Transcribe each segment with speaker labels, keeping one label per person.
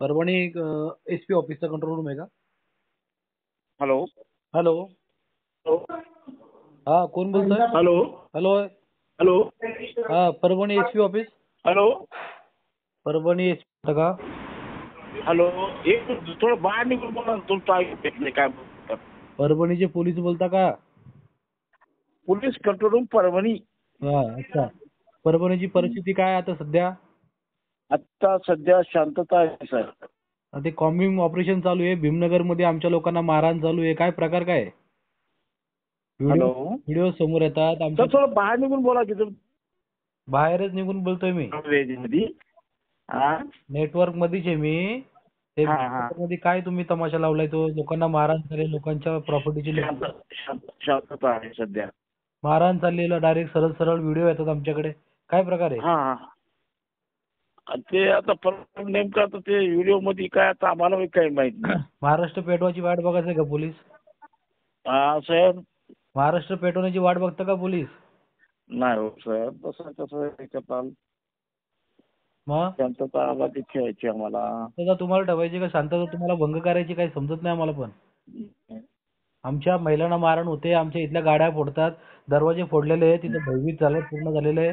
Speaker 1: Parbhani SP ऑफिसचा control room आहे का?
Speaker 2: Hello
Speaker 1: hello. हा, कोण बोलतोय?
Speaker 2: Hello
Speaker 1: hello.
Speaker 2: हॅलो
Speaker 1: हा, Parbhani SP office.
Speaker 2: Hello
Speaker 1: Parbhani SP का?
Speaker 2: हॅलो. एक थोडं बाहेर निघून बोला ना, तुमचं ऐकू येत नाही काय बोलतात.
Speaker 1: परभणीचे पोलीस बोलता का?
Speaker 2: Police control room Parbhani.
Speaker 1: हा, अच्छा. परभणीची परिस्थिती काय आता सध्या?
Speaker 2: आत्ता सध्या शांतता आहे सर.
Speaker 1: ते कॉम्बिंग ऑपरेशन चालू आहे भीमनगर मध्ये, आमच्या लोकांना मारहाण चालू आहे. काय प्रकार काय आहे? व्हिडिओ
Speaker 2: हॅलो
Speaker 1: व्हिडिओ समोर येतात
Speaker 2: सर,
Speaker 1: आमच्या.
Speaker 2: थोडं बाहेर निघून बोला की तुम्ही.
Speaker 1: बाहेरच निघून बोलतोय मी.
Speaker 2: मध्ये हा
Speaker 1: नेटवर्क मध्येच आहे मी. ते
Speaker 2: हा हा.
Speaker 1: मध्ये काय तुम्ही तमाशा लावलाय? तो लोकांना मारहाण झाली, लोकांच्या प्रॉपर्टीची
Speaker 2: शांतता आहे सध्या.
Speaker 1: मारहाण चाललेलं डायरेक्ट सरळ सरळ व्हिडिओ येतात आमच्याकडे. काय प्रकार आहे?
Speaker 2: हा हा. ते आता परत नेमकं आता ते व्हिडिओ मध्ये काय आता आम्हाला काही माहित नाही.
Speaker 1: महाराष्ट्र पेटवायची वाट बघायचं का पोलीस?
Speaker 2: हा सर.
Speaker 1: महाराष्ट्र पेटवण्याची वाट बघतं का पोलीस?
Speaker 2: नाही हो सर, तसं कसं त्याच्यात
Speaker 1: मग
Speaker 2: शांतता आवाज ठेवायची आम्हाला.
Speaker 1: शांतता तुम्हाला ठेवायची का शांतता तुम्हाला भंग करायची? काही समजत नाही आम्हाला. पण आमच्या महिलांना मारहाण होते, आमच्या इथल्या गाड्या फोडतात, दरवाजे फोडलेले आहेत, तिथे भयभीत झालं, पूर्ण झालेलं आहे.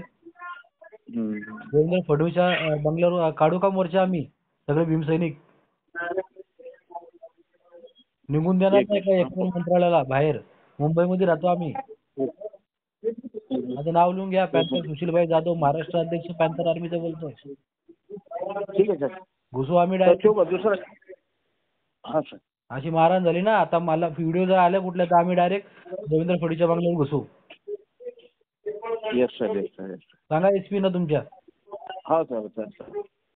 Speaker 1: देवेंद्र फडणवीसच्या बंगल्यावर काढू का मोर्चा आम्ही सगळे भीमसैनिक? निघून देणार
Speaker 2: ठीक
Speaker 1: नाही का
Speaker 2: आहे.
Speaker 1: एकूण मंत्रालयाला बाहेर? मुंबईमध्ये राहतो आम्ही. माझं नाव लिहून घ्या, पॅन्थर सुशीलभाई जाधव, महाराष्ट्र अध्यक्ष पॅन्थर आर्मीचा बोलतोय.
Speaker 2: ठीक आहे सर.
Speaker 1: घुसू आम्ही
Speaker 2: तर
Speaker 1: डायरेक्ट.
Speaker 2: ठेवू का दुसरं? हा सर.
Speaker 1: अशी मारहाण झाली ना, आता मला व्हिडिओ जर आल्या कुठल्या तर आम्ही डायरेक्ट देवेंद्र फडणवीसच्या बंगल्यावर घुसू.
Speaker 2: Yes sir, yes sir, yes.
Speaker 1: सांगा एसपी ना तुमच्या.
Speaker 2: हा सर, सर.